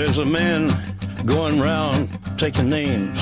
There's a man going round taking names,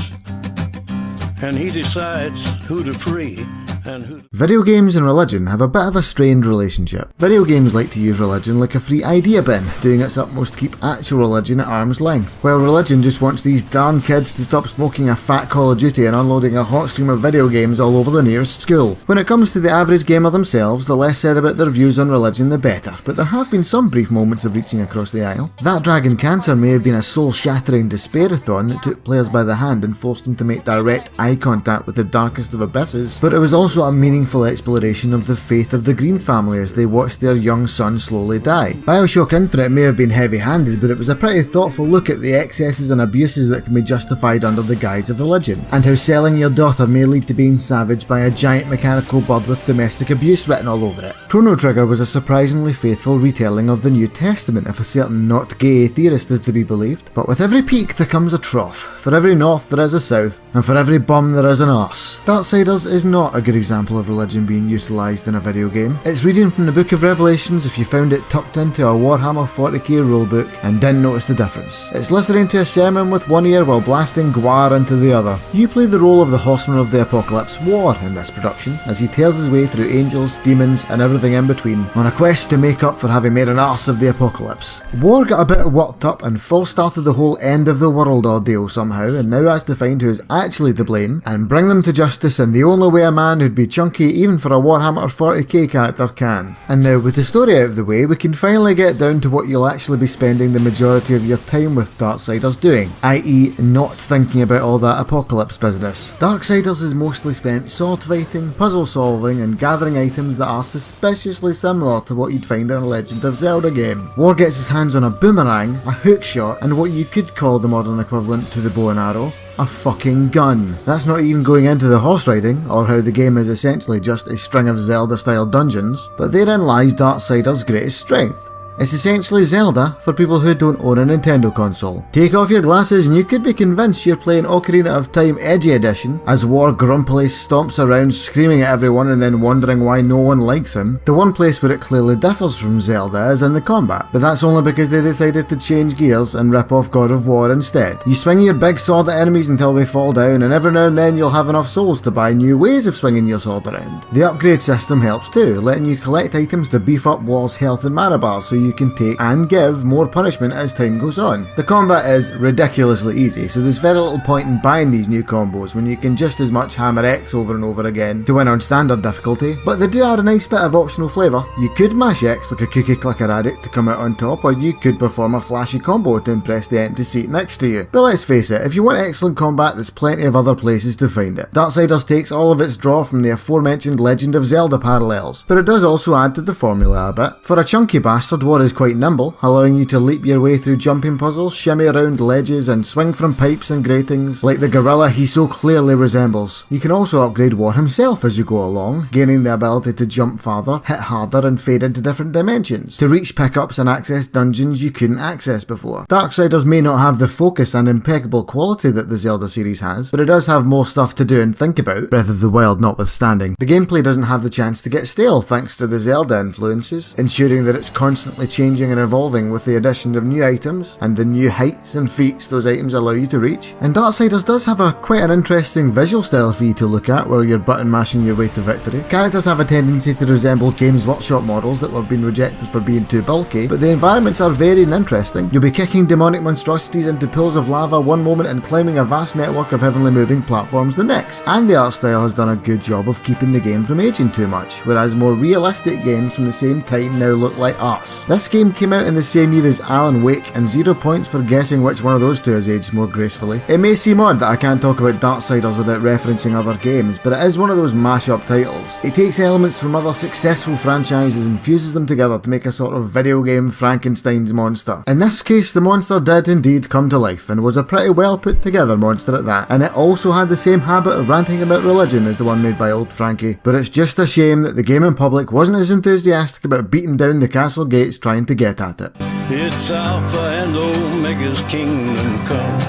and he decides who to free and who... Video games and religion have a bit of a strained relationship. Video games like to use religion like a free idea bin, doing its utmost to keep actual religion at arm's length, while religion just wants these darn kids to stop smoking a fat Call of Duty and unloading a hot stream of video games all over the nearest school. When it comes to the average gamer themselves, the less said about their views on religion the better, but there have been some brief moments of reaching across the aisle. That Dragon Cancer may have been a soul-shattering despairathon that took players by the hand and forced them to make direct eye contact with the darkest of abysses, but it was also a meaningful exploration of the faith of the Green family as they watched their young son slowly die. Bioshock Infinite may have been heavy-handed, but it was a pretty thoughtful look at the excesses and abuses that can be justified under the guise of religion, and how selling your daughter may lead to being savaged by a giant mechanical bird with domestic abuse written all over it. Chrono Trigger was a surprisingly faithful retelling of the New Testament if a certain not-gay theorist is to be believed. But with every peak there comes a trough, for every north there is a south, and for every bum there is an arse. Darksiders is not a good example of religion being utilised in a video game. It's reading from the Book of Revelations if you found it tucked into a Warhammer 40k rulebook and didn't notice the difference. It's listening to a sermon with one ear while blasting Gwar into the other. You play the role of the Horseman of the Apocalypse, War, in this production, as he tails his way through angels, demons and everything in between, on a quest to make up for having made an arse of the apocalypse. War got a bit worked up and false started the whole end of the world ordeal somehow, and now has to find who is actually to blame and bring them to justice in the only way a man who'd be chunky even for a Warhammer 40k character can. And now with the story out of the way, we can finally get down to what you'll actually be spending the majority of your time with Darksiders doing, i.e. not thinking about all that apocalypse business. Darksiders is mostly spent sword fighting, puzzle solving and gathering items that are suspiciously similar to what you'd find in a Legend of Zelda game. War gets his hands on a boomerang, a hookshot and what you could call the modern equivalent to the bow and arrow, a fucking gun. That's not even going into the horse riding, or how the game is essentially just a string of Zelda-style dungeons, but therein lies Darksiders' greatest strength. It's essentially Zelda for people who don't own a Nintendo console. Take off your glasses and you could be convinced you're playing Ocarina of Time Edgy Edition, as War grumpily stomps around screaming at everyone and then wondering why no one likes him. The one place where it clearly differs from Zelda is in the combat, but that's only because they decided to change gears and rip off God of War instead. You swing your big sword at enemies until they fall down, and every now and then you'll have enough souls to buy new ways of swinging your sword around. The upgrade system helps too, letting you collect items to beef up War's health and mana bars so you can take and give more punishment as time goes on. The combat is ridiculously easy, so there's very little point in buying these new combos when you can just as much hammer X over and over again to win on standard difficulty, but they do add a nice bit of optional flavour. You could mash X like a cookie clicker addict to come out on top, or you could perform a flashy combo to impress the empty seat next to you. But let's face it, if you want excellent combat, there's plenty of other places to find it. Darksiders takes all of its draw from the aforementioned Legend of Zelda parallels, but it does also add to the formula a bit. For a chunky bastard, War is quite nimble, allowing you to leap your way through jumping puzzles, shimmy around ledges and swing from pipes and gratings like the gorilla he so clearly resembles. You can also upgrade War himself as you go along, gaining the ability to jump farther, hit harder and fade into different dimensions, to reach pickups and access dungeons you couldn't access before. Darksiders may not have the focus and impeccable quality that the Zelda series has, but it does have more stuff to do and think about, Breath of the Wild notwithstanding. The gameplay doesn't have the chance to get stale thanks to the Zelda influences, ensuring that it's constantly changing and evolving with the addition of new items and the new heights and feats those items allow you to reach. And Darksiders does have quite an interesting visual style for you to look at while you're button mashing your way to victory. Characters have a tendency to resemble Games Workshop models that were being rejected for being too bulky, but the environments are varied and interesting. You'll be kicking demonic monstrosities into pools of lava one moment and climbing a vast network of heavenly moving platforms the next. And the art style has done a good job of keeping the game from aging too much, whereas more realistic games from the same time now look like arse. This game came out in the same year as Alan Wake, and 0 points for guessing which one of those two has aged more gracefully. It may seem odd that I can't talk about Darksiders without referencing other games, but it is one of those mash-up titles. It takes elements from other successful franchises and fuses them together to make a sort of video game Frankenstein's monster. In this case, the monster did indeed come to life, and was a pretty well put together monster at that, and it also had the same habit of ranting about religion as the one made by old Frankie. But it's just a shame that the gaming public wasn't as enthusiastic about beating down the castle gates trying to get at it. It's Alpha and Omega's kingdom come,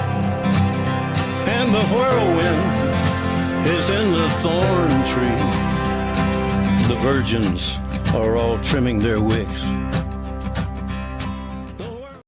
and the whirlwind is in the thorn tree. The virgins are all trimming their wicks.